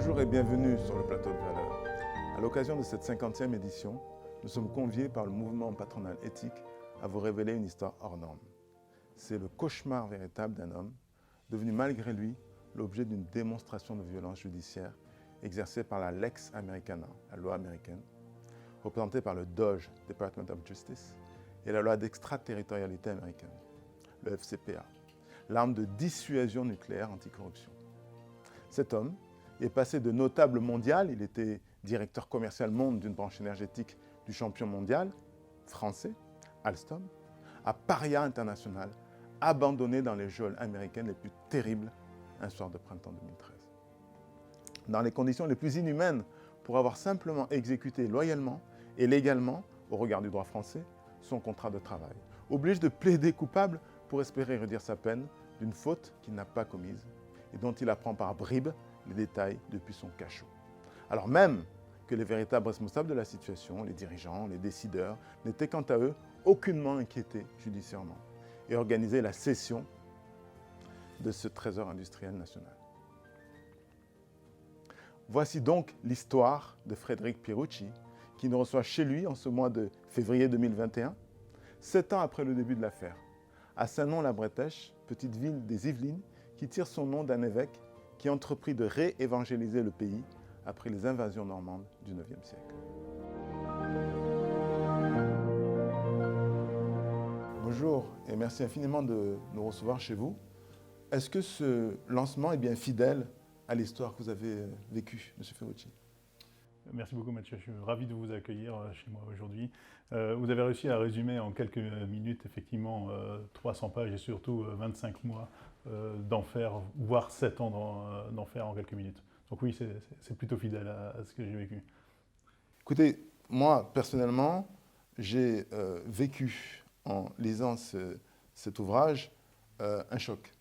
Bonjour et bienvenue sur le plateau de Valeurs. À l'occasion de cette 50e édition, nous sommes conviés par le mouvement patronal éthique à vous révéler une histoire hors norme. C'est le cauchemar véritable d'un homme, devenu malgré lui l'objet d'une démonstration de violence judiciaire exercée par la Lex Americana, la loi américaine, représentée par le DOJ, Department of Justice, et la loi d'extraterritorialité américaine, le FCPA, l'arme de dissuasion nucléaire anticorruption. Cet homme est passé de notable mondial, il était directeur commercial monde d'une branche énergétique du champion mondial français, Alstom, à paria international, abandonné dans les geôles américaines les plus terribles un soir de printemps 2013. Dans les conditions les plus inhumaines pour avoir simplement exécuté loyalement et légalement, au regard du droit français, son contrat de travail. Oblige de plaider coupable pour espérer réduire sa peine d'une faute qu'il n'a pas commise et dont il apprend par bribes les détails depuis son cachot. Alors même que les véritables responsables de la situation, les dirigeants, les décideurs, n'étaient quant à eux aucunement inquiétés judiciairement et organisaient la cession de ce trésor industriel national. Voici donc l'histoire de Frédéric Pierucci, qui nous reçoit chez lui en ce mois de février 2021, 7 ans après le début de l'affaire, à Saint-Nom-la-Bretèche, petite ville des Yvelines, qui tire son nom d'un évêque qui entreprit de réévangéliser le pays après les invasions normandes du IXe siècle. Bonjour et merci infiniment de nous recevoir chez vous. Est-ce que ce lancement est bien fidèle à l'histoire que vous avez vécue, M. Pierucci? Merci beaucoup Mathieu, je suis ravi de vous accueillir chez moi aujourd'hui. Vous avez réussi à résumer en quelques minutes effectivement 300 pages et surtout 25 mois d'enfer, voire 7 ans d'enfer en quelques minutes. Donc oui, c'est plutôt fidèle à ce que j'ai vécu. Écoutez, moi personnellement, j'ai vécu en lisant cet ouvrage un choc.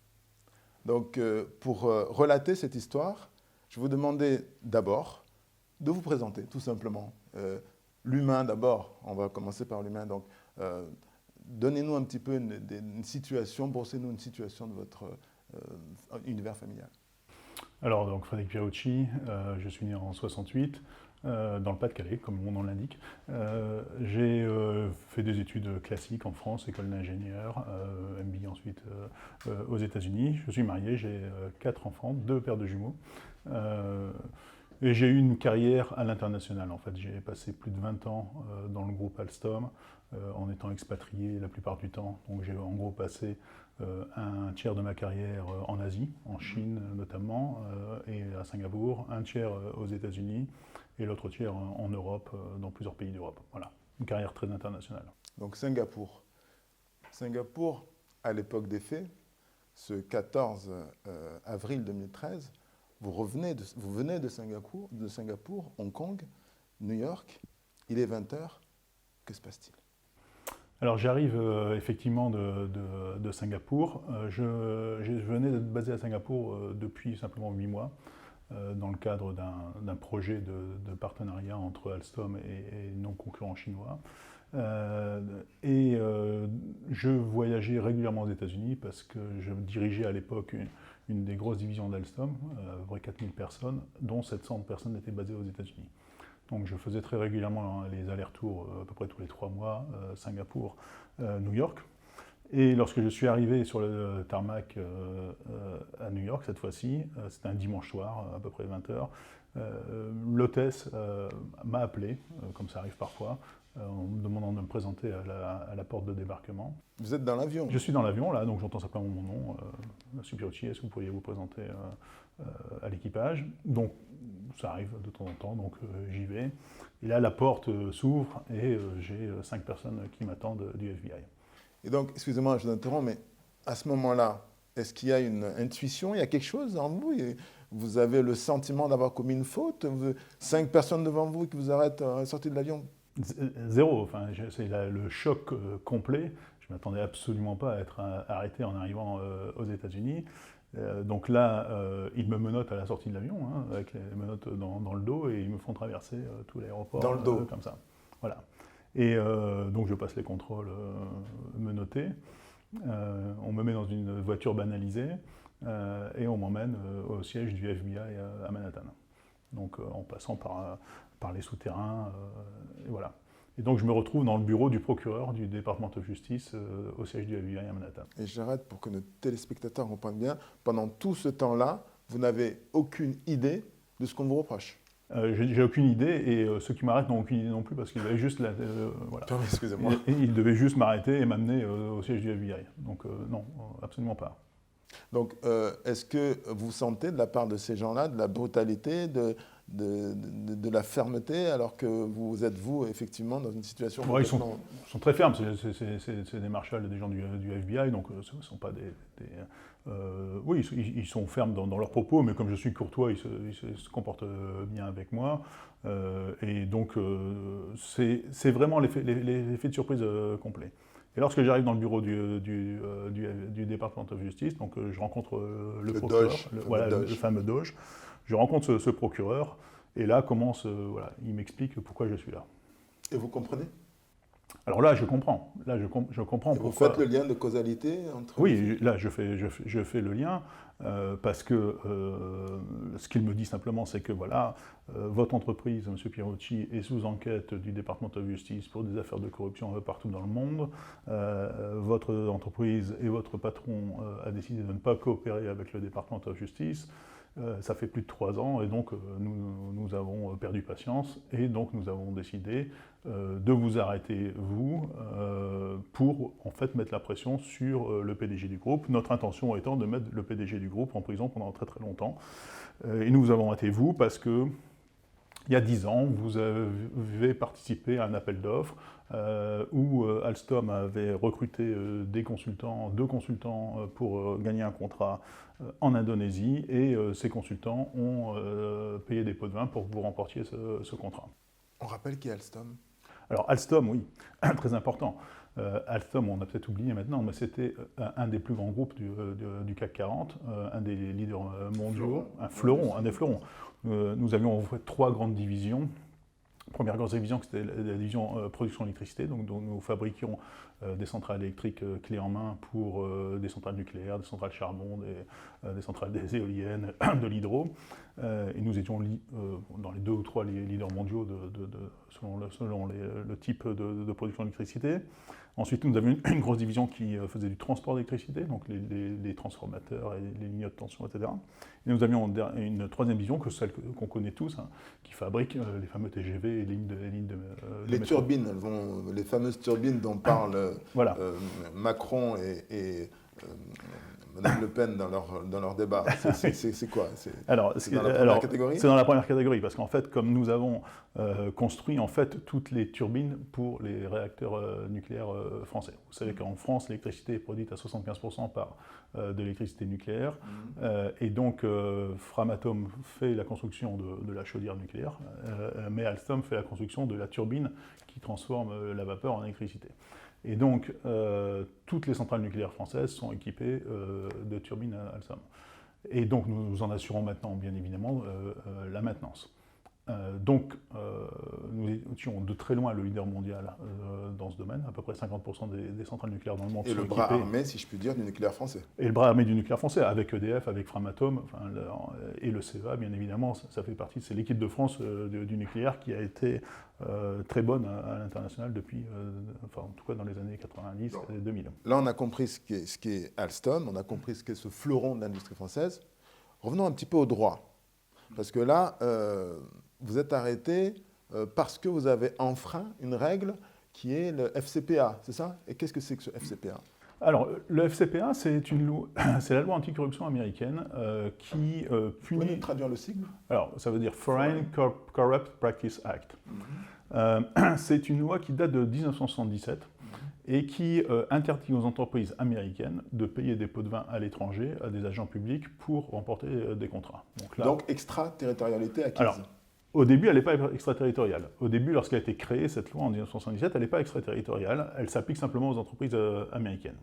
Donc pour relater cette histoire, je vous demandais d'abord de vous présenter, tout simplement. L'humain d'abord, on va commencer par l'humain. Donc, donnez-nous un petit peu une situation, brossez-nous une situation de votre univers familial. Alors, donc, Frédéric Pierucci, je suis né en 68, dans le Pas-de-Calais, comme mon nom l'indique. J'ai fait des études classiques en France, école d'ingénieur, MBA ensuite aux États-Unis. Je suis marié, j'ai 4 enfants, 2 paires de jumeaux. Et j'ai eu une carrière à l'international. En fait, j'ai passé plus de 20 ans dans le groupe Alstom, en étant expatrié la plupart du temps. Donc j'ai en gros passé un tiers de ma carrière en Asie, en Chine notamment, et à Singapour, un tiers aux États-Unis, et l'autre tiers en Europe, dans plusieurs pays d'Europe. Voilà, une carrière très internationale. Donc Singapour. Singapour, à l'époque des faits, ce 14 avril 2013, vous venez de Singapour, Hong Kong, New York, il est 20h, que se passe-t-il? Alors j'arrive effectivement de Singapour. Je venais d'être basé à Singapour depuis simplement 8 mois, dans le cadre d'un projet de partenariat entre Alstom et non concurrents chinois. Je voyageais régulièrement aux États-Unis parce que je dirigeais à l'époque une des grosses divisions d'Alstom, à peu près 4000 personnes, dont 700 personnes étaient basées aux États-Unis. Donc je faisais très régulièrement les allers-retours, à peu près tous les 3 mois, Singapour, New York. Et lorsque je suis arrivé sur le tarmac à New York, cette fois-ci, c'était un dimanche soir, à peu près 20h, l'hôtesse m'a appelé, comme ça arrive parfois, en me demandant de me présenter à la porte de débarquement. Vous êtes dans l'avion? Je suis dans l'avion, là, donc j'entends simplement mon nom. Monsieur Pierucci, est-ce que vous pourriez vous présenter à l'équipage? Donc, ça arrive de temps en temps, donc j'y vais. Et là, la porte s'ouvre et j'ai 5 personnes qui m'attendent du FBI. Et donc, excusez-moi, je vous interromps, mais à ce moment-là, est-ce qu'il y a une intuition, il y a quelque chose en vous? Vous avez le sentiment d'avoir commis une faute? 5 personnes devant vous qui vous arrêtent à la sortie de l'avion? Zéro, enfin, c'est le choc complet. Je ne m'attendais absolument pas à être arrêté en arrivant aux États-Unis. Donc là, ils me menottent à la sortie de l'avion, hein, avec les menottes dans le dos, et ils me font traverser tout l'aéroport. Dans le dos? Comme ça. Voilà. Et donc je passe les contrôles menottés. On me met dans une voiture banalisée et on m'emmène au siège du FBI à Manhattan. donc en passant par les souterrains, et voilà. Et donc je me retrouve dans le bureau du procureur du Department of Justice au siège du FBI à Manhattan. Et j'arrête pour que nos téléspectateurs comprennent bien. Pendant tout ce temps-là, vous n'avez aucune idée de ce qu'on vous reproche. J'ai aucune idée, et ceux qui m'arrêtent n'ont aucune idée non plus, parce qu'ils avaient juste voilà. Pardon, excusez-moi. Ils devaient juste m'arrêter et m'amener au siège du FBI. Donc non, absolument pas. Donc, est-ce que vous sentez de la part de ces gens-là de la brutalité, de la fermeté, alors que vous êtes, vous, effectivement, dans une situation Ouais, complètement... ils sont très fermes, c'est des marshals et des gens du FBI, donc ce ne sont pas oui, ils sont fermes dans leurs propos, mais comme je suis courtois, ils se comportent bien avec moi. Et donc, c'est vraiment l'effet de surprise complet. Et lorsque j'arrive dans le bureau du Department of Justice, donc je rencontre le procureur, le fameux Doge, je rencontre ce procureur, et là commence, il m'explique pourquoi je suis là. Et vous comprenez? Alors là, je comprends. Là, je comprends et pourquoi. Vous faites le lien de causalité entre... Oui, là, je fais le lien parce que ce qu'il me dit simplement, c'est que voilà, votre entreprise, M. Pierucci, est sous enquête du Department of Justice pour des affaires de corruption partout dans le monde. Votre entreprise et votre patron a décidé de ne pas coopérer avec le Department of Justice. Ça fait plus de 3 ans, et donc nous avons perdu patience, et donc nous avons décidé de vous arrêter, vous, pour en fait mettre la pression sur le PDG du groupe. Notre intention étant de mettre le PDG du groupe en prison pendant très très longtemps. Et nous vous avons arrêté, vous, parce que il y a 10 ans, vous avez participé à un appel d'offres où Alstom avait recruté deux consultants pour gagner un contrat en Indonésie, et ces consultants ont payé des pots de vin pour que vous remportiez ce contrat. On rappelle qui est Alstom? Alors Alstom, oui, très important. Alstom, on a peut-être oublié maintenant, mais c'était un des plus grands groupes du CAC 40, un des leaders mondiaux, un des fleurons. Nous avions en fait 3 grandes divisions. Première grande division, c'était la division production d'électricité, donc dont nous fabriquions des centrales électriques clés en main pour des centrales nucléaires, des centrales charbon, des centrales des éoliennes, de l'hydro. Et nous étions dans les 2 ou 3 leaders mondiaux selon le type de production d'électricité. Ensuite, nous avions une grosse division qui faisait du transport d'électricité, donc les transformateurs et les lignes de tension, etc. Et nous avions une 3e division, celle qu'on connaît tous, qui fabrique les fameux TGV et les lignes de les métro. Turbines, les fameuses turbines dont parlent voilà. Macron et Mme Le Pen dans leur débat. C'est quoi? C'est dans la première catégorie? C'est dans la première catégorie, parce qu'en fait, comme nous avons construit en fait toutes les turbines pour les réacteurs nucléaires français. Vous savez qu'en France, l'électricité est produite à 75% par de l'électricité nucléaire, et donc Framatome fait la construction de la chaudière nucléaire, mais Alstom fait la construction de la turbine qui transforme la vapeur en électricité. Et donc, toutes les centrales nucléaires françaises sont équipées de turbines Alstom. Et donc, nous en assurons maintenant, bien évidemment, la maintenance. Donc, nous étions de très loin le leader mondial dans ce domaine. À peu près 50% des centrales nucléaires dans le monde sont équipées. Et le bras armé, si je puis dire, du nucléaire français. Et le bras armé du nucléaire français, avec EDF, avec Framatome, et le CEA, bien évidemment, ça fait partie, c'est l'équipe de France du nucléaire qui a été très bonne à l'international depuis, en tout cas dans les années 90 et 2000. Là, on a compris ce qu'est Alstom, on a compris ce qu'est ce fleuron de l'industrie française. Revenons un petit peu au droit. Parce que là, vous êtes arrêté parce que vous avez enfreint une règle qui est le FCPA, c'est ça? Et qu'est-ce que c'est que ce FCPA? Alors, le FCPA, c'est la loi anticorruption américaine qui punit... Vous pouvez traduire le sigle? Alors, ça veut dire Foreign Corrupt Practice Act. C'est une loi qui date de 1977 et qui interdit aux entreprises américaines de payer des pots de vin à l'étranger à des agents publics pour remporter des contrats. Donc extraterritorialité acquise. Alors, au début, elle n'est pas extraterritoriale. Au début, lorsqu'elle a été créée, cette loi en 1977, elle n'est pas extraterritoriale, elle s'applique simplement aux entreprises américaines.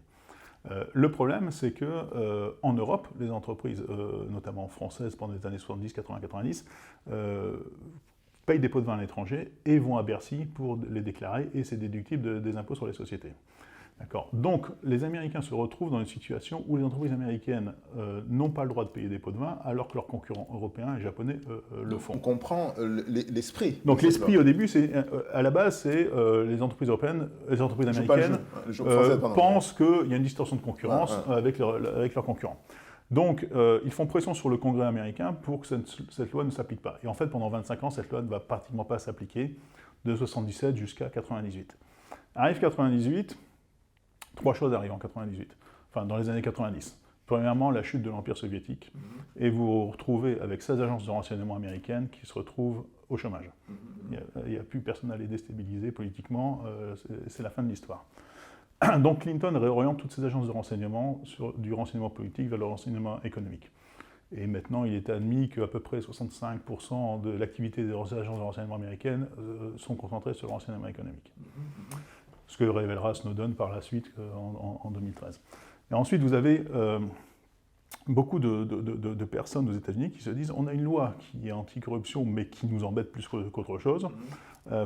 Le problème, c'est qu'en Europe, les entreprises, notamment françaises pendant les années 70, 80, 90, payent des pots de vin à l'étranger et vont à Bercy pour les déclarer, et c'est déductible des impôts sur les sociétés. D'accord. Donc, les Américains se retrouvent dans une situation où les entreprises américaines n'ont pas le droit de payer des pots de vin, alors que leurs concurrents européens et japonais le font. On comprend l'esprit. Donc, l'esprit, au début, à la base, c'est les entreprises européennes, les entreprises américaines pensent qu'il y a une distorsion de concurrence avec leurs concurrents. Donc, ils font pression sur le Congrès américain pour que cette loi ne s'applique pas. Et en fait, pendant 25 ans, cette loi ne va pratiquement pas s'appliquer, de 77 jusqu'à 98. Arrive 98, trois choses arrivent en 98, enfin dans les années 90. Premièrement, la chute de l'Empire soviétique, et vous vous retrouvez avec 16 agences de renseignement américaines qui se retrouvent au chômage. Il n'y a plus personne à les déstabiliser politiquement, c'est la fin de l'histoire. Donc Clinton réoriente toutes ces agences de renseignement du renseignement politique vers le renseignement économique. Et maintenant, il est admis qu'à peu près 65% de l'activité des agences de renseignement américaines sont concentrées sur le renseignement économique. Ce que révélera Snowden par la suite en 2013. Et ensuite, vous avez beaucoup de personnes aux États-Unis qui se disent on a une loi qui est anti-corruption, mais qui nous embête plus qu'autre chose.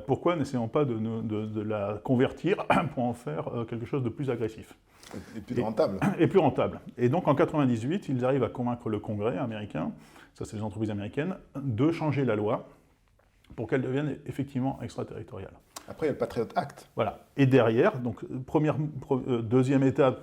Pourquoi n'essayons pas de la convertir pour en faire quelque chose de plus agressif ? Et plus rentable. Et plus rentable. Et donc en 1998, ils arrivent à convaincre le Congrès américain, ça c'est les entreprises américaines, de changer la loi pour qu'elle devienne effectivement extraterritoriale. Après, il y a le Patriot Act. Voilà. Et derrière, donc deuxième étape,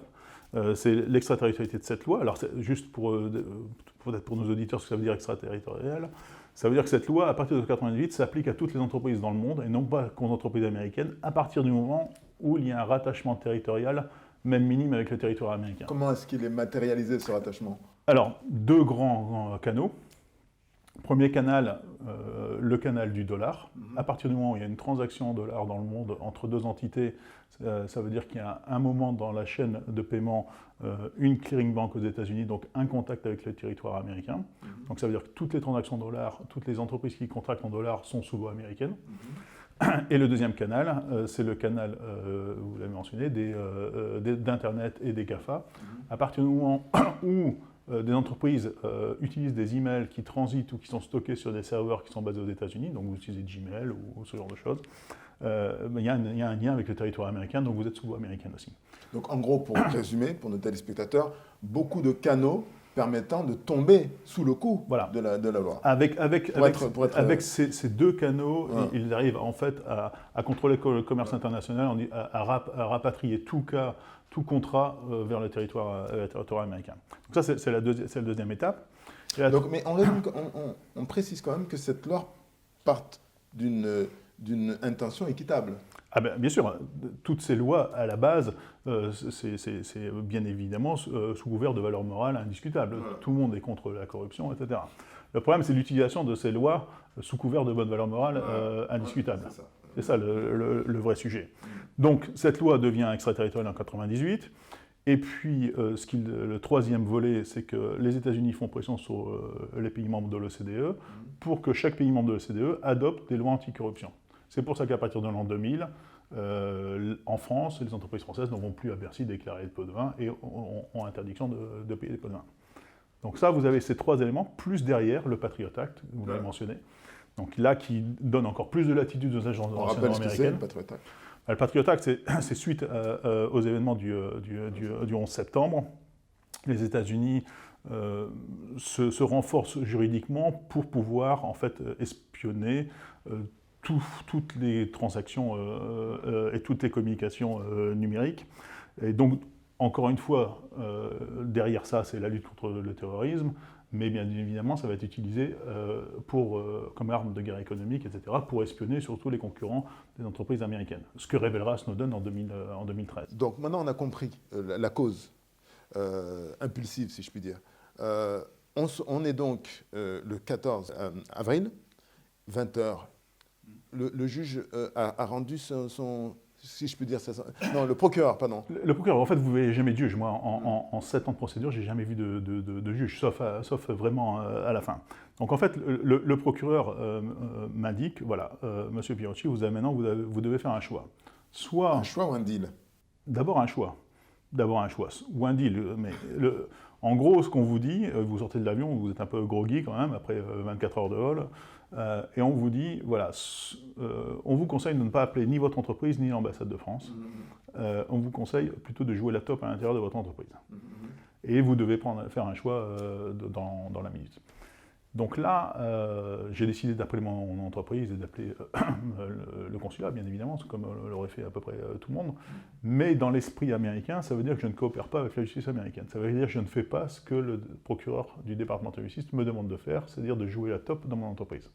c'est l'extraterritorialité de cette loi. Alors juste peut-être pour nos auditeurs ce que ça veut dire extraterritorial, ça veut dire que cette loi, à partir de 1998, s'applique à toutes les entreprises dans le monde, et non pas qu'aux entreprises américaines, à partir du moment où il y a un rattachement territorial, même minime, avec le territoire américain. Comment est-ce qu'il est matérialisé, ce rattachement ? Alors, deux grands canaux. Premier canal, le canal du dollar. À partir du moment où il y a une transaction en dollars dans le monde entre deux entités, ça veut dire qu'il y a un moment dans la chaîne de paiement, une clearing bank aux États-Unis, donc un contact avec le territoire américain. Donc ça veut dire que toutes les transactions dollars, toutes les entreprises qui contractent en dollars sont sous loi américaine. Et le deuxième canal, c'est le canal, vous l'avez mentionné, d'Internet et des GAFA. À partir du moment où des entreprises utilisent des emails qui transitent ou qui sont stockés sur des serveurs qui sont basés aux États-Unis, donc vous utilisez Gmail ou ce genre de choses, il y a un lien avec le territoire américain, donc vous êtes sous loi américaine aussi. Donc en gros, pour résumer, pour nos téléspectateurs, beaucoup de canaux permettant de tomber sous le coup de la loi. Avec ces deux canaux, ils arrivent en fait à contrôler le commerce international, à rapatrier tout contrat vers le territoire américain. Donc ça, c'est la deuxième étape. Donc, mais on précise quand même que cette loi parte d'une intention équitable. Ah ben, bien sûr, toutes ces lois, à la base, c'est bien évidemment sous couvert de valeurs morales indiscutables. Tout le monde est contre la corruption, etc. Le problème, c'est l'utilisation de ces lois sous couvert de bonnes valeurs morales indiscutables. C'est ça le vrai sujet. Donc, cette loi devient extraterritoriale en 1998. Et puis, le troisième volet, c'est que les États-Unis font pression sur les pays membres de l'OCDE pour que chaque pays membre de l'OCDE adopte des lois anticorruption. C'est pour ça qu'à partir de l'an 2000, en France, les entreprises françaises ne vont plus à Bercy déclarer des pots de vin et ont interdiction de payer des pots de vin. Donc ça, vous avez ces trois éléments, plus derrière le Patriot Act, vous l'avez mentionné. Donc là, qui donne encore plus de latitude aux agences de renseignement américaines. Le Patriot Act. Le Patriot Act, c'est suite aux événements du 11 septembre. Les États-Unis se renforcent juridiquement pour pouvoir en fait espionner toutes les transactions et toutes les communications numériques. Et donc, encore une fois, derrière ça, c'est la lutte contre le terrorisme, mais bien évidemment, ça va être utilisé comme arme de guerre économique, etc., pour espionner surtout les concurrents des entreprises américaines. Ce que révélera Snowden en 2013. Donc maintenant, on a compris la cause impulsive, si je puis dire. On est donc le 14 avril, 20h. Le juge a rendu son si je peux dire ça. Non, le procureur, pardon. Le procureur, en fait, vous ne verrez jamais de juge. Moi, en 7 ans de procédure, je n'ai jamais vu de juge, sauf vraiment à la fin. Donc, en fait, le procureur m'indique, voilà, Monsieur Pierucci, vous devez faire un choix. Un choix ou un deal ? D'abord un choix. Ou un deal. Mais en gros, ce qu'on vous dit, vous sortez de l'avion, vous êtes un peu groggy quand même, après 24 heures de vol, Et on vous dit, voilà, on vous conseille de ne pas appeler ni votre entreprise ni l'ambassade de France. On vous conseille plutôt de jouer la top à l'intérieur de votre entreprise. Et vous devez faire un choix dans la minute. Donc là, j'ai décidé d'appeler mon entreprise et d'appeler le consulat, bien évidemment, comme l'aurait fait à peu près tout le monde. Mais dans l'esprit américain, ça veut dire que je ne coopère pas avec la justice américaine. Ça veut dire que je ne fais pas ce que le procureur du département de justice me demande de faire, c'est-à-dire de jouer la top dans mon entreprise.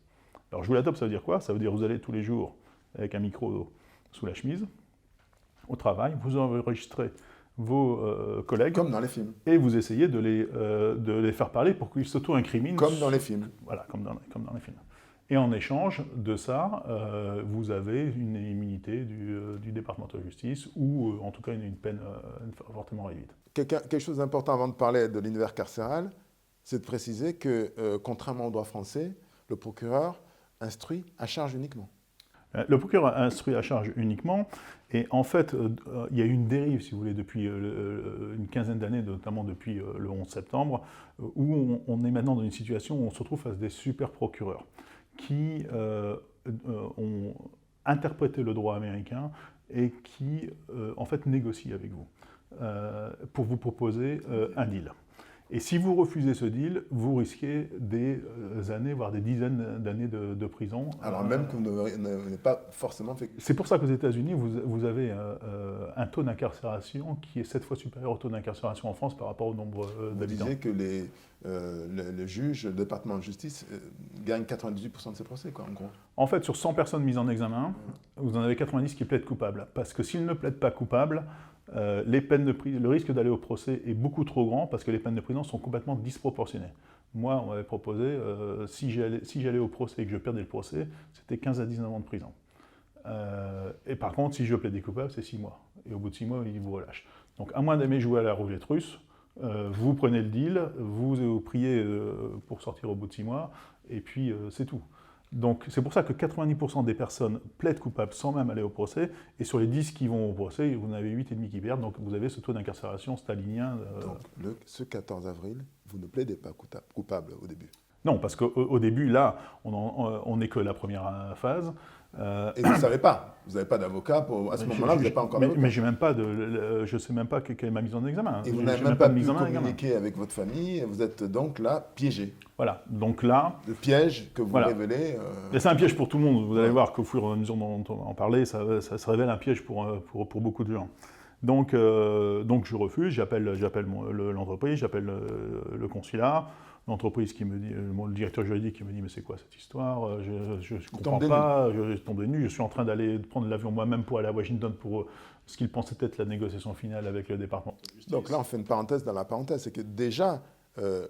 Alors jouer la top, ça veut dire quoi? Ça veut dire que vous allez tous les jours avec un micro sous la chemise, au travail, vous enregistrez vos collègues. Comme dans les films. Et vous essayez de les faire parler pour qu'ils s'auto-incriminent. Comme dans les films. Voilà, comme dans les films. Et en échange de ça, vous avez une immunité du département de justice ou en tout cas une peine fortement réduite. Quelque chose d'important avant de parler de l'univers carcéral, c'est de préciser que, contrairement au droit français, le procureur instruit à charge uniquement. Le procureur instruit à charge uniquement, et en fait, il y a eu une dérive, si vous voulez, depuis une quinzaine d'années, notamment depuis le 11 septembre, où on est maintenant dans une situation où on se retrouve face à des super procureurs qui ont interprété le droit américain et qui, en fait, négocient avec vous pour vous proposer un deal. Et si vous refusez ce deal, vous risquez des années, voire des dizaines d'années de prison. Alors même que vous n'avez pas forcément fait... C'est pour ça qu'aux États-Unis, vous avez un taux d'incarcération qui est 7 fois supérieur au taux d'incarcération en France par rapport au nombre d'habitants. Vous disiez que les juges, le département de justice, gagnent 98% de ces procès, quoi, en gros. En fait, sur 100 personnes mises en examen, vous en avez 90 qui plaident coupables. Parce que s'ils ne plaident pas coupables, le risque d'aller au procès est beaucoup trop grand parce que les peines de prison sont complètement disproportionnées. Moi, on m'avait proposé, si j'allais au procès et que je perdais le procès, c'était 15 à 19 ans de prison. Et par contre, si je plaidais coupable, c'est 6 mois. Et au bout de 6 mois, ils vous relâchent. Donc, à moins d'aimer jouer à la roulette russe, vous prenez le deal, vous priez pour sortir au bout de 6 mois, et puis c'est tout. Donc c'est pour ça que 90% des personnes plaident coupables sans même aller au procès, et sur les 10 qui vont au procès, vous en avez 8,5 qui perdent, donc vous avez ce taux d'incarcération stalinien. Donc ce 14 avril, vous ne plaidez pas coupable au début? Non, parce qu'au début, là, on n'est que la première phase. Et vous ne savez pas, vous n'avez pas d'avocat, à ce moment-là, vous n'avez pas encore d'avocat. Mais je ne sais même pas quelle est ma mise en examen. Et vous n'avez même pas pu communiquer avec votre famille, vous êtes donc là piégé. Voilà, donc là... Le piège que vous révélez... C'est un piège pour tout le monde, vous allez voir qu'au fur et à mesure dont on va en parler, ça se révèle un piège pour beaucoup de gens. Donc je refuse, j'appelle l'entreprise, j'appelle le consulat, l'entreprise qui me dit, le directeur juridique qui me dit mais c'est quoi cette histoire, je ne comprends pas, je tombe des nues, je suis en train d'aller prendre l'avion moi-même pour aller à Washington pour ce qu'il pensait être la négociation finale avec le département de justice. Donc là on fait une parenthèse dans la parenthèse, c'est que déjà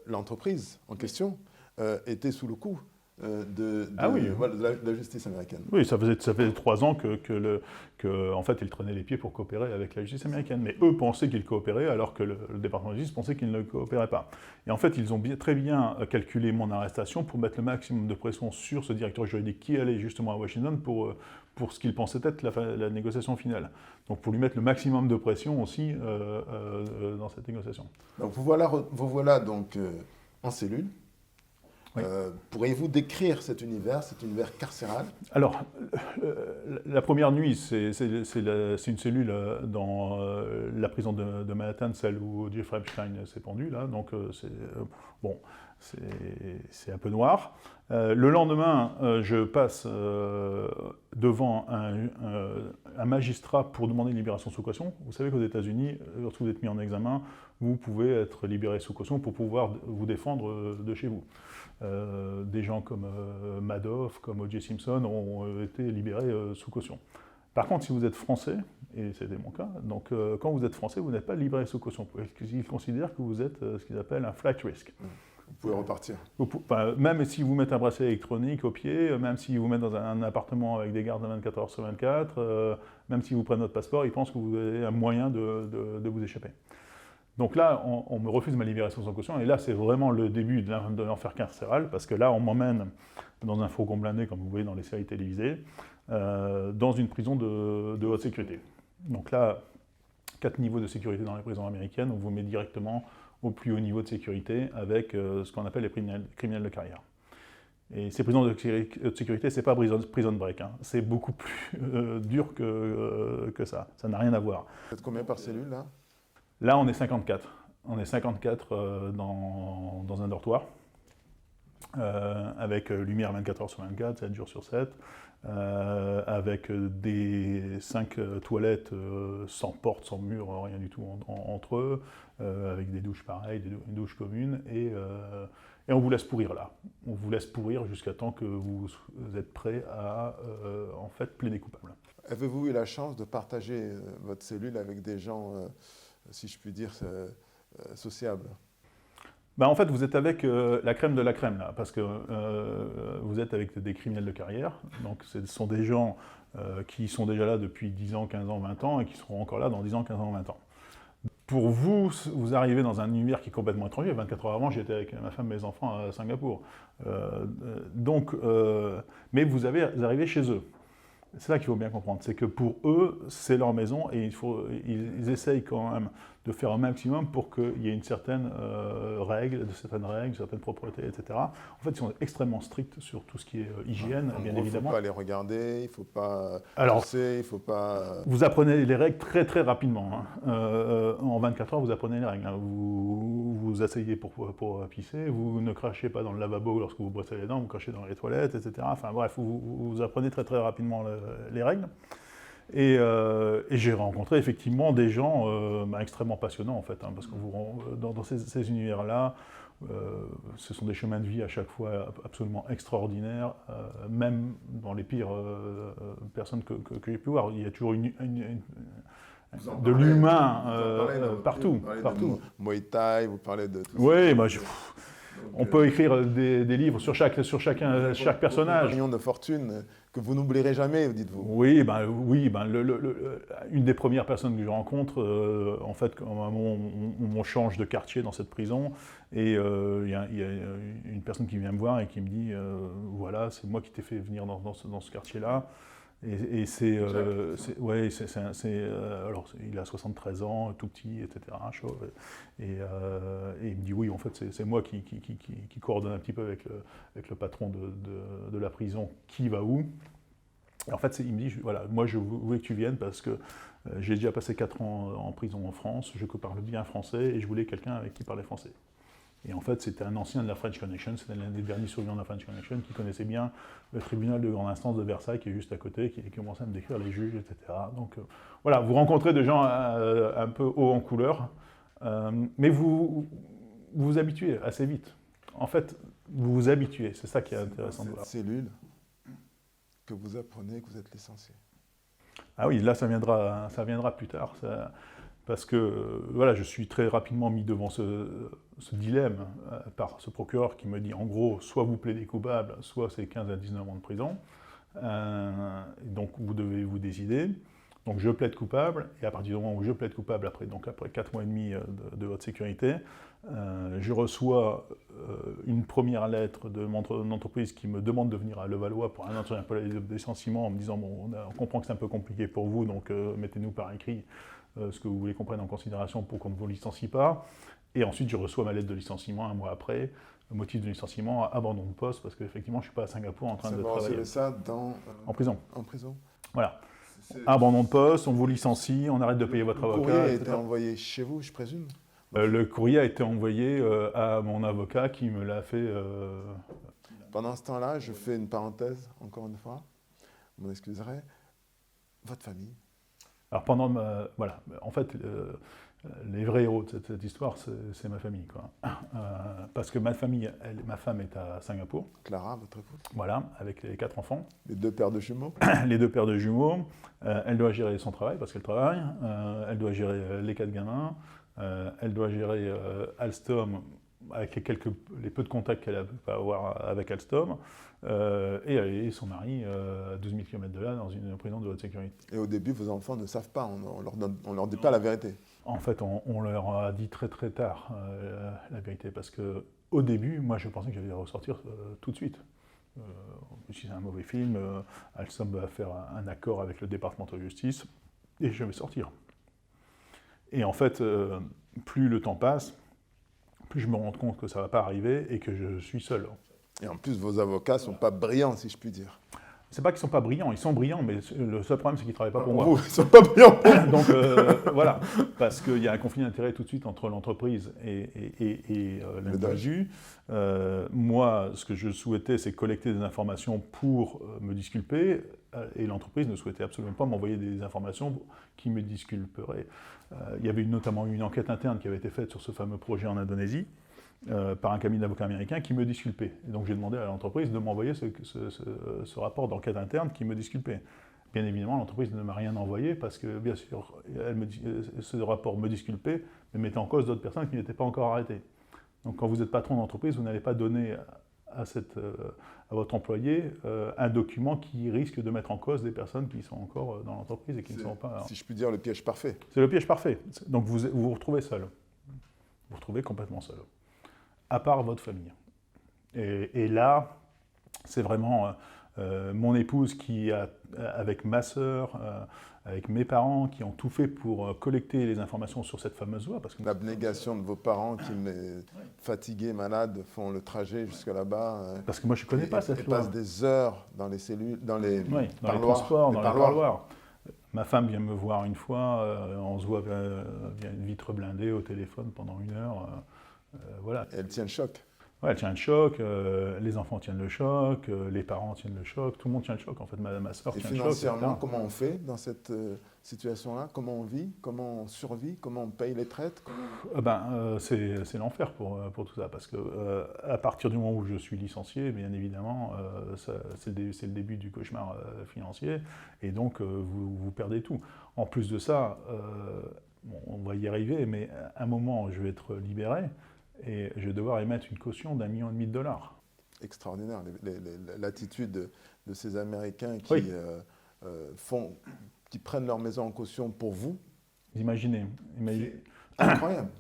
l'entreprise en question était sous le coup de la justice américaine. Oui, ça faisait 3 ans en fait, ils traînaient les pieds pour coopérer avec la justice américaine. Mais eux pensaient qu'ils coopéraient, alors que le département de justice pensait qu'ils ne coopéraient pas. Et en fait, ils ont très bien calculé mon arrestation pour mettre le maximum de pression sur ce directeur juridique qui allait justement à Washington pour ce qu'il pensait être la négociation finale. Donc pour lui mettre le maximum de pression aussi dans cette négociation. Donc vous voilà donc en cellule. Oui. Pourriez-vous décrire cet univers carcéral? Alors, la première nuit, c'est une cellule dans la prison de Manhattan, celle où Jeffrey Epstein s'est pendu, là, donc c'est un peu noir. Le lendemain, je passe devant un magistrat pour demander une libération sous caution. Vous savez qu'aux États-Unis, lorsque vous êtes mis en examen, vous pouvez être libéré sous caution pour pouvoir vous défendre de chez vous. Des gens comme Madoff, comme O.J. Simpson ont été libérés sous caution. Par contre, si vous êtes français, et c'était mon cas, donc quand vous êtes français, vous n'êtes pas libéré sous caution. Ils considèrent que vous êtes ce qu'ils appellent un flight risk. Vous pouvez repartir. Même si vous mettez un bracelet électronique au pied, même si vous mettez dans un appartement avec des gardes 24 heures sur 24, même si vous prenez votre passeport, ils pensent que vous avez un moyen de vous échapper. Donc là, on me refuse ma libération sans caution, et là, c'est vraiment le début de l'enfer carcéral, parce que là, on m'emmène dans un fourgon blindé, comme vous voyez dans les séries télévisées, dans une prison de haute sécurité. Donc là, 4 niveaux de sécurité dans les prisons américaines, on vous met directement au plus haut niveau de sécurité avec ce qu'on appelle les criminels de carrière. Et ces prisons de sécurité, c'est pas prison break, hein. C'est beaucoup plus dur que ça. Ça n'a rien à voir. Vous êtes combien par cellule, là? Là, on est 54. On est 54 dans un dortoir, avec lumière 24 heures sur 24, 7 jours sur 7, avec des 5 toilettes sans porte, sans mur, rien du tout entre eux, avec des douches pareilles, une douche commune, et on vous laisse pourrir là. On vous laisse pourrir jusqu'à temps que vous êtes prêt à, en fait, plaider coupable. Avez-vous eu la chance de partager votre cellule avec des gens, si je puis dire, sociables? Ben, en fait, vous êtes avec la crème de la crème, là, parce que vous êtes avec des criminels de carrière. Donc, ce sont des gens qui sont déjà là depuis 10 ans, 15 ans, 20 ans, et qui seront encore là dans 10 ans, 15 ans, 20 ans. Pour vous, vous arrivez dans un univers qui est complètement étranger. 24 heures avant, j'étais avec ma femme et mes enfants à Singapour. Mais vous arrivez chez eux. C'est ça qu'il faut bien comprendre, c'est que pour eux, c'est leur maison et ils essayent quand même de faire un maximum pour qu'il y ait une certaine règle, une certaine propreté, etc. En fait, ils sont extrêmement stricts sur tout ce qui est hygiène, bien évidemment. Il ne faut pas les regarder, il ne faut pas tousser, il ne faut pas... Vous apprenez les règles très très rapidement, hein. En 24 heures, vous apprenez les règles, hein. Vous vous asseyez pour pisser, vous ne crachez pas dans le lavabo lorsque vous brossez les dents, vous crachez dans les toilettes, etc. Enfin bref, vous apprenez très très rapidement les règles. Et j'ai rencontré effectivement des gens extrêmement passionnants en fait, hein, parce que dans ces univers-là, ce sont des chemins de vie à chaque fois absolument extraordinaires, même dans les pires personnes que j'ai pu voir. Il y a toujours de l'humain partout. De Muay Thai, vous parlez de tout ça. Oui, on peut écrire des livres sur chaque personnage. Un million de fortune que vous n'oublierez jamais, dites-vous. Oui, une des premières personnes que je rencontre, en fait, on change de quartier dans cette prison, et il y a une personne qui vient me voir et qui me dit voilà, c'est moi qui t'ai fait venir dans ce quartier-là. Et alors, il a 73 ans, tout petit, etc. Chauve, et il me dit oui, en fait, c'est moi qui coordonne un petit peu avec le patron de la prison qui va où. Et en fait, il me dit voilà, moi je voulais que tu viennes parce que j'ai déjà passé 4 ans en prison en France, je parle bien français et je voulais quelqu'un avec qui parlait français. Et en fait, c'était un ancien de la French Connection, c'était l'un des derniers survivants de la French Connection qui connaissait bien le tribunal de grande instance de Versailles qui est juste à côté, qui commençait à me décrire les juges, etc. Donc voilà, vous rencontrez des gens un peu haut en couleur, mais vous vous habituez assez vite. En fait, vous vous habituez, c'est ça qui est intéressant de voir. Cette cellule que vous apprenez que vous êtes licencié. Ah oui, là ça viendra plus tard. Parce que voilà, je suis très rapidement mis devant ce dilemme par ce procureur qui me dit en gros, soit vous plaidez coupable, soit c'est 15 à 19 ans de prison. Donc vous devez vous décider. Donc je plaide coupable, et à partir du moment où je plaide coupable, après 4 mois et demi de haute sécurité, je reçois une première lettre de mon entreprise qui me demande de venir à Levallois pour un entretien de licenciement en me disant bon, on comprend que c'est un peu compliqué pour vous, donc mettez-nous par écrit ce que vous voulez qu'on prenne en considération pour qu'on ne vous licencie pas. Et ensuite, je reçois ma lettre de licenciement un mois après, motif de licenciement, abandon de poste, parce qu'effectivement, je ne suis pas à Singapour en train de travailler. Ça en prison. En prison. Voilà. Abandon de poste, on vous licencie, on arrête de payer votre avocat. Le courrier a été envoyé chez vous, je présume? Le courrier a été envoyé à mon avocat qui me l'a fait... Pendant ce temps-là, je fais une parenthèse, encore une fois, vous m'excuserez. Votre famille? Alors voilà, en fait, les vrais héros de cette histoire, c'est ma famille, quoi. Parce que ma femme est à Singapour. Clara, votre épouse. Voilà, avec les 4 enfants. Les 2 paires de jumeaux. Les 2 paires de jumeaux. Elle doit gérer son travail, parce qu'elle travaille. Elle doit gérer les 4 gamins. Elle doit gérer Alstom, avec les peu de contacts qu'elle va avoir avec Alstom. Et son mari, à 12 000 km de là, dans une prison de haute sécurité. Et au début, vos enfants ne savent pas, on leur dit pas la vérité. En fait, on leur a dit très très tard la vérité, parce qu'au début, moi je pensais que j'allais ressortir tout de suite. Si c'est un mauvais film, Alstom va faire un accord avec le département de justice, et je vais sortir. Et en fait, plus le temps passe, plus je me rends compte que ça ne va pas arriver, et que je suis seul. Et en plus, vos avocats ne sont pas brillants, si je puis dire. C'est pas qu'ils sont pas brillants, ils sont brillants, mais le seul problème, c'est qu'ils ne travaillent pas pour moi. Ils ne sont pas brillants. Donc voilà, parce qu'il y a un conflit d'intérêt tout de suite entre l'entreprise et l'individu. Moi, ce que je souhaitais, c'est collecter des informations pour me disculper, et l'entreprise ne souhaitait absolument pas m'envoyer des informations qui me disculperaient. Il y avait notamment une enquête interne qui avait été faite sur ce fameux projet en Indonésie, par un cabinet d'avocats américain qui me disculpait. Et donc j'ai demandé à l'entreprise de m'envoyer ce rapport d'enquête interne qui me disculpait. Bien évidemment, l'entreprise ne m'a rien envoyé parce que, bien sûr, ce rapport me disculpait, mais mettait en cause d'autres personnes qui n'étaient pas encore arrêtées. Donc quand vous êtes patron d'entreprise, vous n'allez pas donner à votre employé un document qui risque de mettre en cause des personnes qui sont encore dans l'entreprise et qui ne sont pas... Si je puis dire, le piège parfait. C'est le piège parfait. Donc vous vous retrouvez seul. Vous vous retrouvez complètement seul. À part votre famille. Et là, c'est vraiment mon épouse qui a, avec ma sœur, avec mes parents, qui ont tout fait pour collecter les informations sur cette fameuse loi. L'abnégation de vos parents qui, fatigués, malades, font le trajet jusqu'à là-bas. Parce que moi, je ne connais pas cette loi. Ils passent des heures dans les cellules, dans les transports, dans les parloirs. Ma femme vient me voir une fois, on se voit via une vitre blindée au téléphone pendant 1 heure. Voilà. Et elle tient le choc. Ouais, elle tient le choc, les enfants tiennent le choc, les parents tiennent le choc, tout le monde tient le choc, en fait, ma soeur tient le choc. Et financièrement, comment on fait dans cette situation-là? Comment on vit? Comment on survit? Comment on paye les traites? C'est l'enfer pour tout ça, parce que à partir du moment où je suis licencié, bien évidemment, c'est le début du cauchemar financier, et donc vous perdez tout. En plus de ça, on va y arriver, mais à un moment, je vais être libéré, et je vais devoir émettre une caution d'1,5 million de dollars. Extraordinaire, l'attitude de ces Américains qui, qui prennent leur maison en caution pour vous. Imaginez. Incroyable.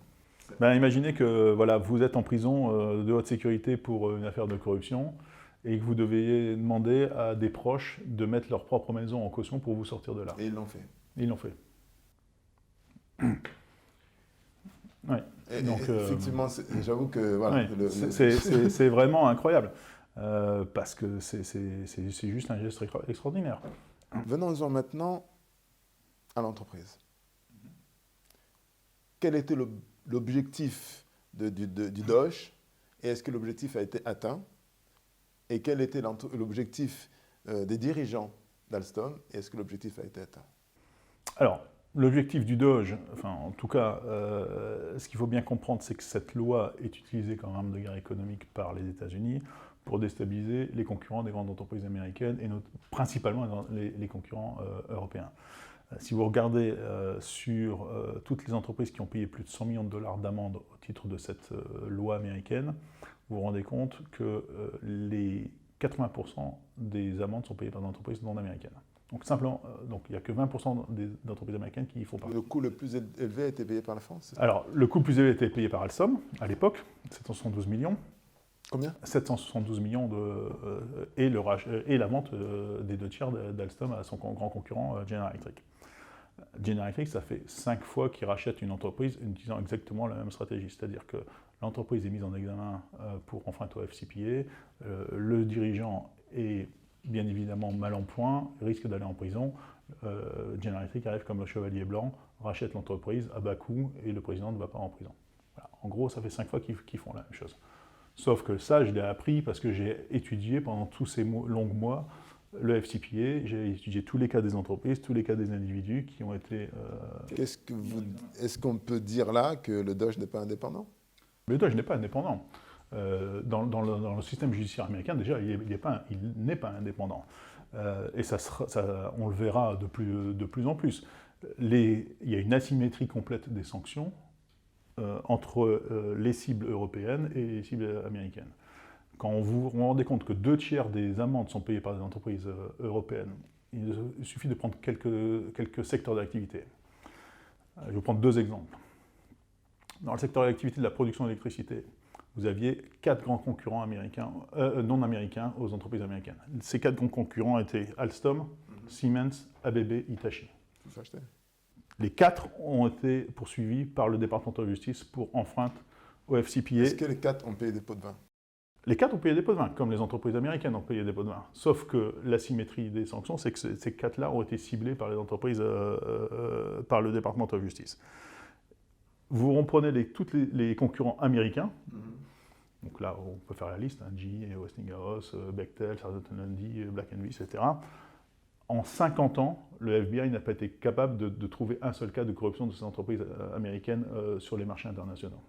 Imaginez que voilà, vous êtes en prison de haute sécurité pour une affaire de corruption et que vous deviez demander à des proches de mettre leur propre maison en caution pour vous sortir de là. Et ils l'ont fait. Ils l'ont fait. Ouais. Donc, effectivement, j'avoue que voilà, c'est vraiment incroyable, parce que c'est juste un geste extraordinaire. Venons-en maintenant à l'entreprise. Quel était l'objectif du Doge, et est-ce que l'objectif a été atteint? Et quel était l'objectif des dirigeants d'Alstom, et est-ce que l'objectif a été atteint? Alors, l'objectif du Doge, enfin en tout cas, ce qu'il faut bien comprendre, c'est que cette loi est utilisée comme arme de guerre économique par les États-Unis pour déstabiliser les concurrents des grandes entreprises américaines et principalement les concurrents européens. Si vous regardez sur toutes les entreprises qui ont payé plus de 100 millions de dollars d'amende au titre de cette loi américaine, vous vous rendez compte que les 80% des amendes sont payées par des entreprises non américaines. Donc simplement, il n'y a que 20% d'entreprises américaines qui y font partie. Le coût le plus élevé a été payé par la France? Alors, le coût le plus élevé a été payé par Alstom, à l'époque, 772 millions. Combien? 772 millions et la vente des 2/3 d'Alstom à son grand concurrent General Electric. General Electric, ça fait 5 fois qu'il rachète une entreprise utilisant exactement la même stratégie. C'est-à-dire que l'entreprise est mise en examen pour enfreinte au FCPA, le dirigeant est bien évidemment mal en point, risque d'aller en prison. General Electric arrive comme le chevalier blanc, rachète l'entreprise à bas coût et le président ne va pas en prison. Voilà. En gros, ça fait 5 fois qu'ils font la même chose. Sauf que ça, je l'ai appris parce que j'ai étudié pendant tous ces longs mois le FCPA, j'ai étudié tous les cas des entreprises, tous les cas des individus qui ont été... Est-ce qu'on peut dire là que le Doge n'est pas indépendant? Le Doge n'est pas indépendant. Dans le système judiciaire américain, déjà, il n'est pas indépendant. Et on le verra de plus en plus. Il y a une asymétrie complète des sanctions entre les cibles européennes et les cibles américaines. Quand vous vous rendez compte que 2/3 des amendes sont payées par des entreprises européennes, il suffit de prendre quelques secteurs d'activité. Je vais vous prendre 2 exemples. Dans le secteur d'activité de la production d'électricité, vous aviez 4 grands concurrents américains, non américains aux entreprises américaines. Ces 4 grands concurrents étaient Alstom, Siemens, ABB, Hitachi. Tout acheté. Les 4 ont été poursuivis par le département de justice pour enfreinte au FCPA. Est-ce que les 4 ont payé des pots de vin? Les quatre ont payé des pots de vin, comme les entreprises américaines ont payé des pots de vin. Sauf que l'asymétrie des sanctions, c'est que ces quatre-là ont été ciblés par les entreprises, par le Department of Justice. Vous reprenez tous les concurrents américains. Donc là, on peut faire la liste, hein, GE, Westinghouse, Bechtel, Sargent & Lundy, Black & Veatch, etc. En 50 ans, le FBI n'a pas été capable de trouver un seul cas de corruption de ces entreprises américaines sur les marchés internationaux.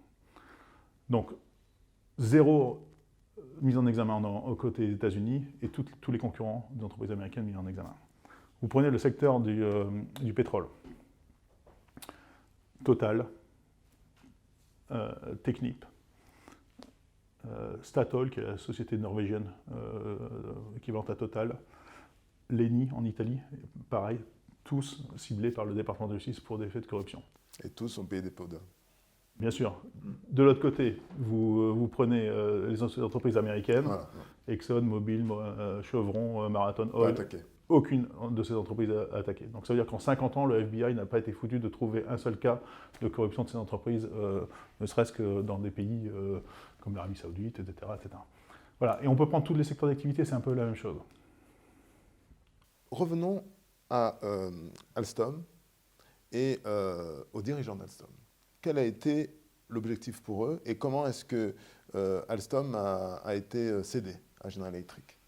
Donc, zéro mise en examen côté des États-Unis et tous les concurrents des entreprises américaines mis en examen. Vous prenez le secteur du pétrole. Total, Technip, Statoil, qui est la société norvégienne équivalente à Total, l'ENI en Italie, pareil, tous ciblés par le département de justice pour des faits de corruption. Et tous ont payé des pots de vin. Bien sûr. De l'autre côté, vous prenez les entreprises américaines, voilà. Exxon, Mobil, Chevron, Marathon Oil, aucune de ces entreprises a attaqué. Donc ça veut dire qu'en 50 ans, le FBI n'a pas été foutu de trouver un seul cas de corruption de ces entreprises, ne serait-ce que dans des pays comme l'Arabie Saoudite, etc., etc. Voilà. Et on peut prendre tous les secteurs d'activité, c'est un peu la même chose. Revenons à Alstom et aux dirigeants d'Alstom. Quel a été l'objectif pour eux et comment est-ce que Alstom a été cédé à General Electric?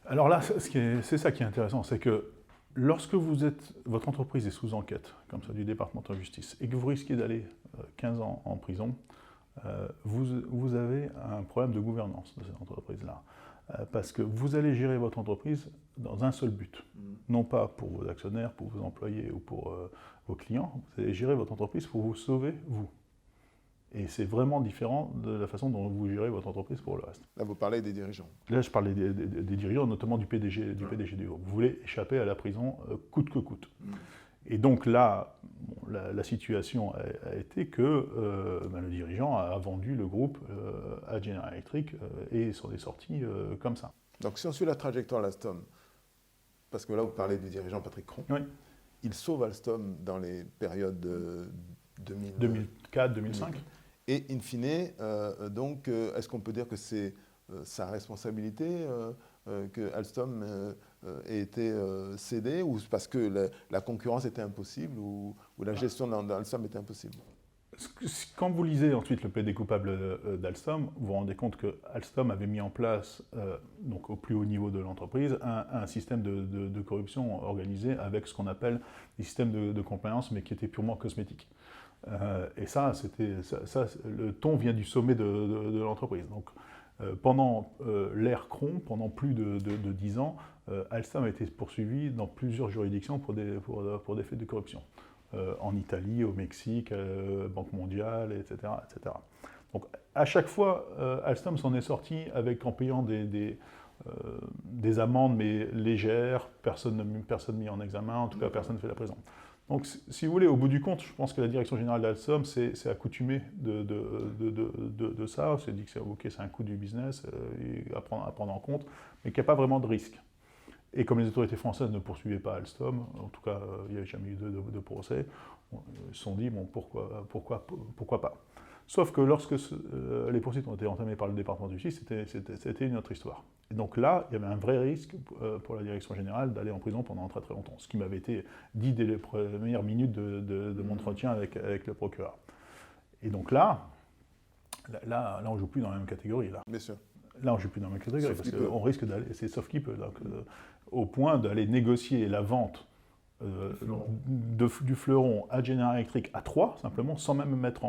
Alors là, c'est ça qui est intéressant, c'est que lorsque votre entreprise est sous enquête, comme ça, du département de justice, et que vous risquez d'aller 15 ans en prison, vous avez un problème de gouvernance de cette entreprise-là. Parce que vous allez gérer votre entreprise dans un seul but. Non pas pour vos actionnaires, pour vos employés ou pour vos clients, vous allez gérer votre entreprise pour vous sauver, vous. Et c'est vraiment différent de la façon dont vous gérez votre entreprise pour le reste. Là, vous parlez des dirigeants. Là, je parle des dirigeants, notamment du PDG du groupe. Vous voulez échapper à la prison coûte que coûte. Et donc là, la situation a été que le dirigeant a vendu le groupe à General Electric et s'en est sorti comme ça. Donc si on suit la trajectoire d'Alstom, parce que là vous parlez du dirigeant Patrick Cron, oui. Il sauve Alstom dans les périodes de 2004, 2005. Et in fine, est-ce qu'on peut dire que c'est sa responsabilité que Alstom ait été cédé, ou parce que la concurrence était impossible, ou la gestion d'Alstom était impossible? Quand vous lisez ensuite le plaidé coupable d'Alstom, vous vous rendez compte que Alstom avait mis en place, donc au plus haut niveau de l'entreprise, un système de corruption organisé avec ce qu'on appelle des systèmes de compliance, mais qui étaient purement cosmétiques. Et le ton vient du sommet de l'entreprise. Donc, pendant l'ère Cron, pendant plus de 10 ans, Alstom a été poursuivi dans plusieurs juridictions pour des faits de corruption. En Italie, au Mexique, Banque mondiale, etc., etc. Donc, à chaque fois, Alstom s'en est sorti en payant des amendes, mais légères, personne mis en examen, en tout cas personne ne fait la prison. Donc, si vous voulez, au bout du compte, je pense que la direction générale d'Alstom s'est accoutumée de ça, s'est dit que c'est un coût du business à prendre en compte, mais qu'il n'y a pas vraiment de risque. Et comme les autorités françaises ne poursuivaient pas Alstom, en tout cas, il n'y avait jamais eu de procès, ils se sont dit, bon, pourquoi pas. Sauf que lorsque les poursuites ont été entamées par le département de justice, c'était une autre histoire. Et donc là, il y avait un vrai risque pour la direction générale d'aller en prison pendant très très longtemps, ce qui m'avait été dit dès les premières minutes de mon entretien avec le procureur. Et donc là, on ne joue plus dans la même catégorie. Bien sûr. Là, on ne joue plus dans la même catégorie, parce qu'on risque d'aller, c'est sauf qui peut, donc, au point d'aller négocier la vente du fleuron à General Electric à 3, simplement, sans même mettre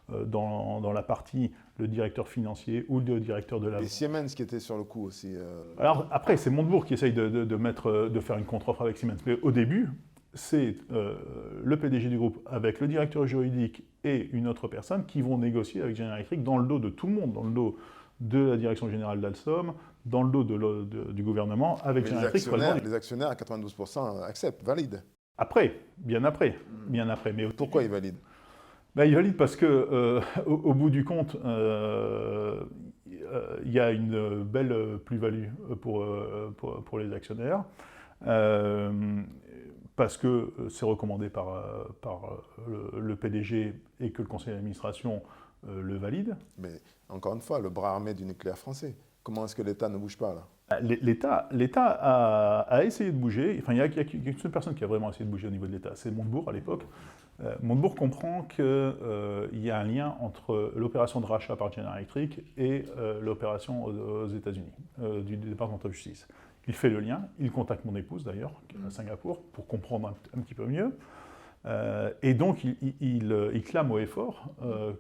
dans la partie le directeur financier ou le directeur de la vente. Et Siemens qui était sur le coup aussi. Alors après, c'est Montebourg qui essaye de faire une contre-offre avec Siemens. Mais au début, c'est le PDG du groupe avec le directeur juridique et une autre personne qui vont négocier avec General Electric dans le dos de tout le monde, dans le dos de la direction générale d'Alstom, dans le dos du gouvernement, avec General Electric. Les actionnaires à 92% acceptent, valident. Bien après. Mais pourquoi ils valident? Ils valident parce que, au bout du compte, il y a une belle plus-value pour les actionnaires, parce que c'est recommandé par le PDG et que le conseil d'administration le valide. Mais encore une fois, le bras armé du nucléaire français. Comment est-ce que l'État ne bouge pas là? L'État a essayé de bouger. Enfin, il y a une seule personne qui a vraiment essayé de bouger au niveau de l'État, c'est Montebourg à l'époque. Montebourg comprend qu'il y a un lien entre l'opération de rachat par General Electric et l'opération aux États-Unis, du département de justice. Il fait le lien, il contacte mon épouse d'ailleurs, qui est à Singapour, pour comprendre un petit peu mieux. Et donc, il clame haut et fort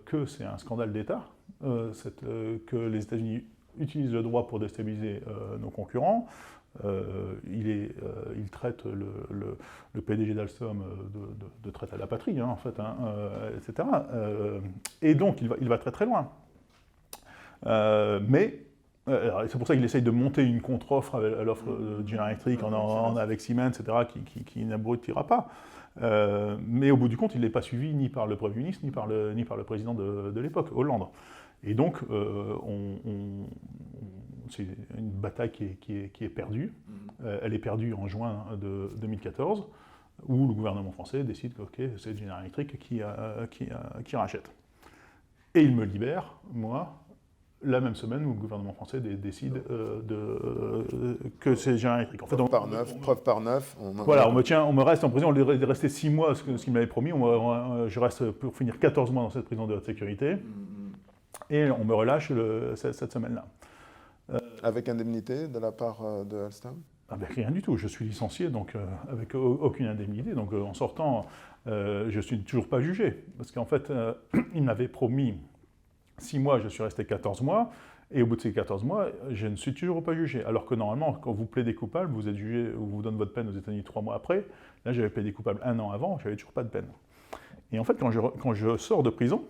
que c'est un scandale d'État, que les États-Unis utilisent le droit pour déstabiliser nos concurrents. Il traite le PDG d'Alstom de traite à la patrie, hein, en fait, hein, etc. Et donc, il va très très loin. Mais c'est pour ça qu'il essaye de monter une contre-offre à l'offre de General Electric avec Siemens, etc., qui n'aboutira pas. Mais au bout du compte, il n'est pas suivi ni par le Premier ministre, ni par le président de l'époque, Hollande. Et donc, c'est une bataille qui est perdue. Elle est perdue en juin de 2014, où le gouvernement français décide que c'est General Electric qui rachète. Et il me libère, moi, la même semaine où le gouvernement français décide que c'est General Electric. En fait, preuve par neuf. Voilà, on me reste en prison, on est resté 6 mois, ce qu'il m'avait promis. Je reste pour finir 14 mois dans cette prison de haute sécurité. Et on me relâche cette semaine-là. Avec indemnité de la part de Alstom? Avec rien du tout. Je suis licencié, donc avec aucune indemnité. Donc en sortant, je ne suis toujours pas jugé. Parce qu'en fait, il m'avait promis 6 mois, je suis resté 14 mois. Et au bout de ces 14 mois, je ne suis toujours pas jugé. Alors que normalement, quand vous plaidez coupable, vous êtes jugé, on vous donne votre peine aux États-Unis 3 mois après. Là, j'avais plaidé coupable 1 an avant, je n'avais toujours pas de peine. Et en fait, quand je sors de prison,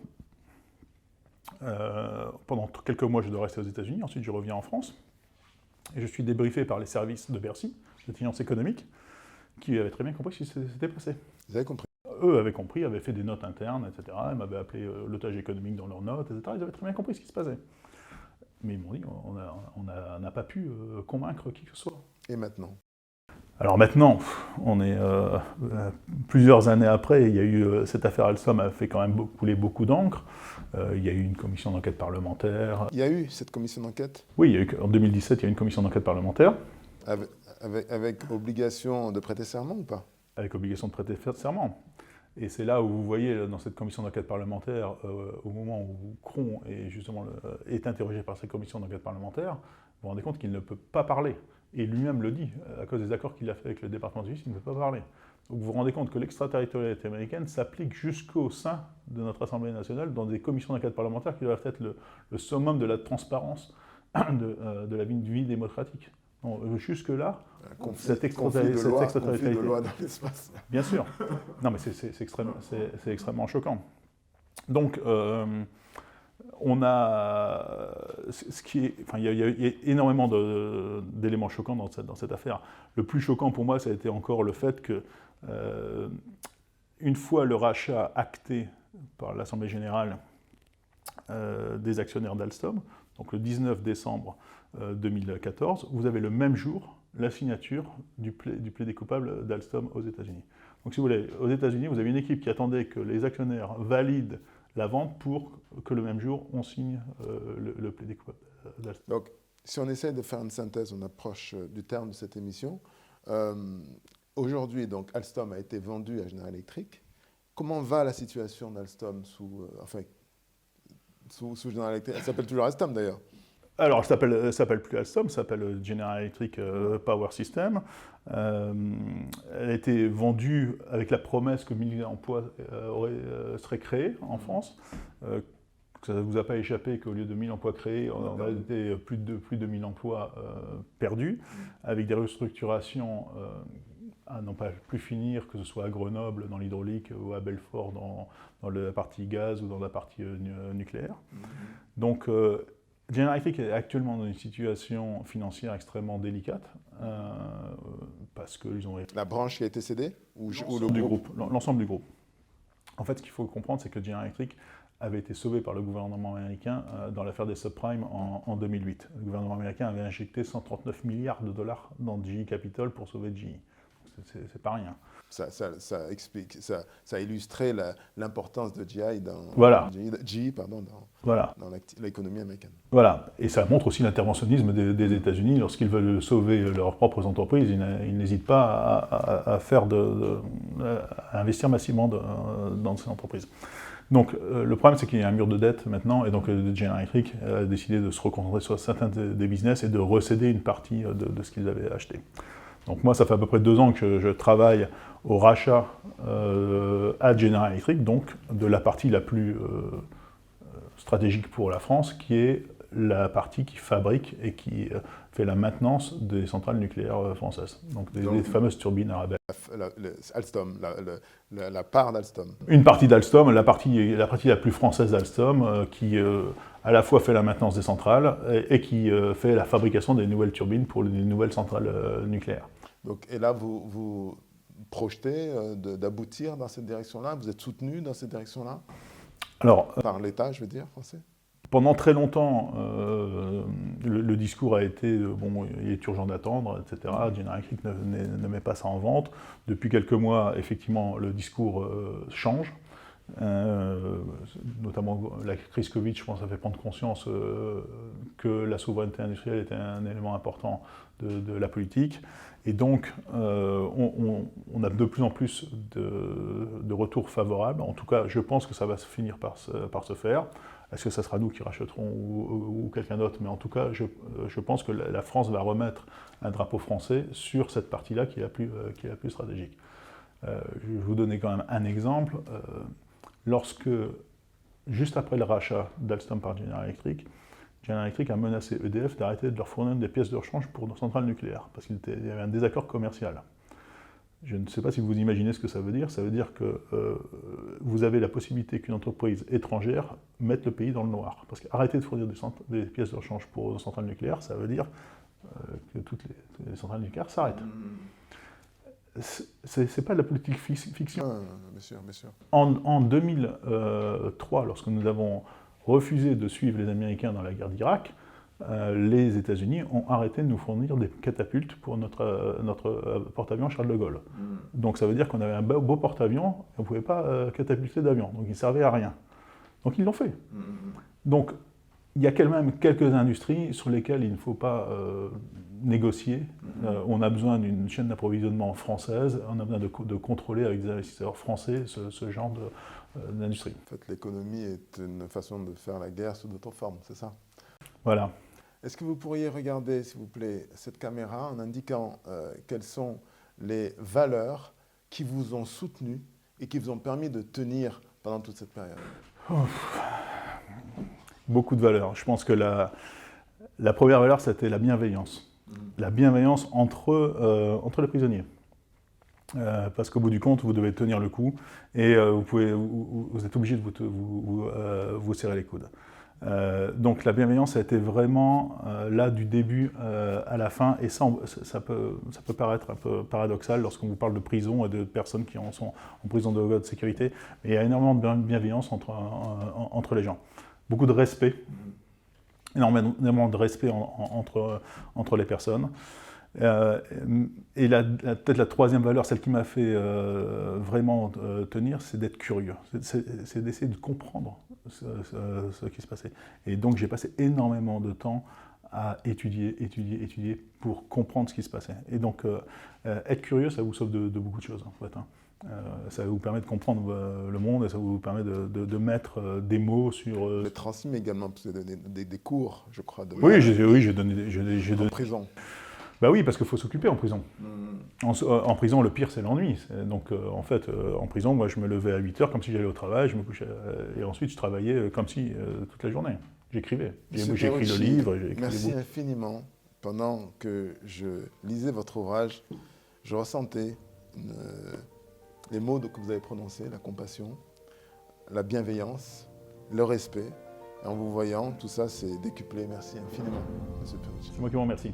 pendant quelques mois, je dois rester aux États-Unis. Ensuite, je reviens en France. Et je suis débriefé par les services de Bercy, de finance économique, qui avaient très bien compris ce qui s'était passé. Vous avez compris? Eux avaient compris, avaient fait des notes internes, etc. Ils m'avaient appelé l'otage économique dans leurs notes, etc. Ils avaient très bien compris ce qui se passait. Mais ils m'ont dit, on n'a pas pu convaincre qui que ce soit. Et maintenant? Alors maintenant, on est plusieurs années après, il y a eu cette affaire Alstom a fait quand même couler beaucoup d'encre. Il y a eu une commission d'enquête parlementaire. Il y a eu cette commission d'enquête? Oui, en 2017, il y a eu une commission d'enquête parlementaire. Avec obligation de prêter serment ou pas? Avec obligation de prêter serment. Et c'est là où vous voyez, dans cette commission d'enquête parlementaire, au moment où Cron est interrogé par cette commission d'enquête parlementaire, vous vous rendez compte qu'il ne peut pas parler. Et lui-même le dit, à cause des accords qu'il a fait avec le département de justice, il ne peut pas parler. Donc vous vous rendez compte que l'extraterritorialité américaine s'applique jusqu'au sein de notre Assemblée nationale dans des commissions d'enquête parlementaire qui doivent être le summum de la transparence de la vie démocratique. Donc, jusque-là, cette extraterritorialité... de loi dans l'espace. Bien sûr. Non, mais c'est extrêmement choquant. Donc, on a... il y a énormément d'éléments choquants dans cette affaire. Le plus choquant pour moi, ça a été encore le fait que, une fois le rachat acté par l'Assemblée générale des actionnaires d'Alstom, donc le 19 décembre 2014, vous avez le même jour la signature du plaidé coupable d'Alstom aux États-Unis. Donc si vous voulez, aux États-Unis, vous avez une équipe qui attendait que les actionnaires valident la vente pour que le même jour, on signe le plaidé coupable d'Alstom. Donc, si on essaie de faire une synthèse, on approche du terme de cette émission. Aujourd'hui, donc, Alstom a été vendu à General Electric. Comment va la situation d'Alstom sous General Electric? Elle s'appelle toujours Alstom d'ailleurs. Alors, elle s'appelle plus Alstom, ça s'appelle General Electric Power System. Elle a été vendue avec la promesse que 1000 emplois seraient créés en France. Ça ne vous a pas échappé qu'au lieu de 1000 emplois créés, on a été plus de 1000 emplois perdus, avec des restructurations à n'en pas plus finir, que ce soit à Grenoble dans l'hydraulique ou à Belfort dans la partie gaz ou dans la partie nucléaire. Donc, General Electric est actuellement dans une situation financière extrêmement délicate, parce qu'ils ont... La branche qui a été cédée ou le groupe? L'ensemble du groupe. En fait, ce qu'il faut comprendre, c'est que General Electric avait été sauvé par le gouvernement américain dans l'affaire des subprimes en 2008. Le gouvernement américain avait injecté 139 milliards de dollars dans GE Capital pour sauver GE. C'est pas rien. ça illustrait l'importance de GI dans Voilà. dans l'économie américaine. Voilà, et ça montre aussi l'interventionnisme des États-Unis. Lorsqu'ils veulent sauver leurs propres entreprises, ils n'hésitent pas à investir massivement dans ces entreprises. Donc le problème, c'est qu'il y a un mur de dette maintenant, et donc General Electric a décidé de se reconcentrer sur certains des business et de recéder une partie de ce qu'ils avaient acheté. Donc moi, ça fait à peu près 2 ans que je travaille au rachat à General Electric, donc de la partie la plus stratégique pour la France, qui est la partie qui fabrique et qui fait la maintenance des centrales nucléaires françaises, donc des fameuses turbines Arabelle. Alstom, la part d'Alstom. Une partie d'Alstom, la partie la plus française d'Alstom, qui à la fois fait la maintenance des centrales et qui fait la fabrication des nouvelles turbines pour les nouvelles centrales nucléaires. Donc, et là, vous projetez d'aboutir dans cette direction-là? Vous êtes soutenu dans cette direction-là? Alors, par l'État, je veux dire, français? Pendant très longtemps, le discours a été bon, il est urgent d'attendre, etc. General Electric ne met pas ça en vente. Depuis quelques mois, effectivement, le discours change. Notamment la crise Covid, je pense, a fait prendre conscience que la souveraineté industrielle était un élément important de la politique. Et donc, on a de plus en plus de retours favorables. En tout cas, je pense que ça va finir par se faire. Est-ce que ça sera nous qui rachèterons ou quelqu'un d'autre? Mais en tout cas, je pense que la France va remettre un drapeau français sur cette partie-là qui est la plus stratégique. Je vais vous donner quand même un exemple. Lorsque, juste après le rachat d'Alstom par General Electric a menacé EDF d'arrêter de leur fournir des pièces de rechange pour nos centrales nucléaires, parce qu'il y avait un désaccord commercial. Je ne sais pas si vous imaginez ce que ça veut dire. Ça veut dire que vous avez la possibilité qu'une entreprise étrangère mette le pays dans le noir. Parce qu'arrêter de fournir des pièces de rechange pour nos centrales nucléaires, ça veut dire que toutes les centrales nucléaires s'arrêtent. C'est pas de la politique fiction. Bien sûr. En 2003, lorsque nous avons refusé de suivre les Américains dans la guerre d'Irak, les États-Unis ont arrêté de nous fournir des catapultes pour notre porte-avions Charles de Gaulle. Donc ça veut dire qu'on avait un beau porte-avions et on ne pouvait pas catapulter d'avion. Donc il ne servait à rien. Donc ils l'ont fait. Donc il y a quand même quelques industries sur lesquelles il ne faut pas négocier. On a besoin d'une chaîne d'approvisionnement française, on a besoin de contrôler avec des investisseurs français ce genre d'industrie. En fait, l'économie est une façon de faire la guerre sous d'autres formes, c'est ça? Voilà. Est-ce que vous pourriez regarder, s'il vous plaît, cette caméra en indiquant quelles sont les valeurs qui vous ont soutenu et qui vous ont permis de tenir pendant toute cette période? Beaucoup de valeurs. Je pense que la première valeur, c'était la bienveillance. La bienveillance entre les prisonniers. Parce qu'au bout du compte, vous devez tenir le coup et vous êtes obligé de vous serrer les coudes. Donc la bienveillance a été vraiment là du début à la fin, et ça peut paraître un peu paradoxal lorsqu'on vous parle de prison et de personnes qui sont en prison de haute sécurité, mais il y a énormément de bienveillance entre les gens. Beaucoup de respect, énormément de respect entre les personnes. Et peut-être la troisième valeur, celle qui m'a fait vraiment tenir, c'est d'être curieux, c'est d'essayer de comprendre ce qui se passait. Et donc j'ai passé énormément de temps à étudier pour comprendre ce qui se passait. Et donc être curieux, ça vous sauve de beaucoup de choses en fait. Ça vous permet de comprendre le monde et ça vous permet de mettre des mots sur... Vous avez transmis également des cours, je crois. Oui, j'ai donné... En prison. Bah oui, parce qu'il faut s'occuper en prison. En prison, le pire, c'est l'ennui. Donc, en fait, en prison, moi, je me levais à 8h comme si j'allais au travail, je me couchais, et ensuite, je travaillais comme si toute la journée. J'écrivais. J'ai écrit le livre. Merci infiniment. Pendant que je lisais votre ouvrage, je ressentais les mots que vous avez prononcés, la compassion, la bienveillance, le respect. Et en vous voyant, tout ça s'est décuplé. Merci infiniment, M. Pierucci. C'est moi qui vous remercie.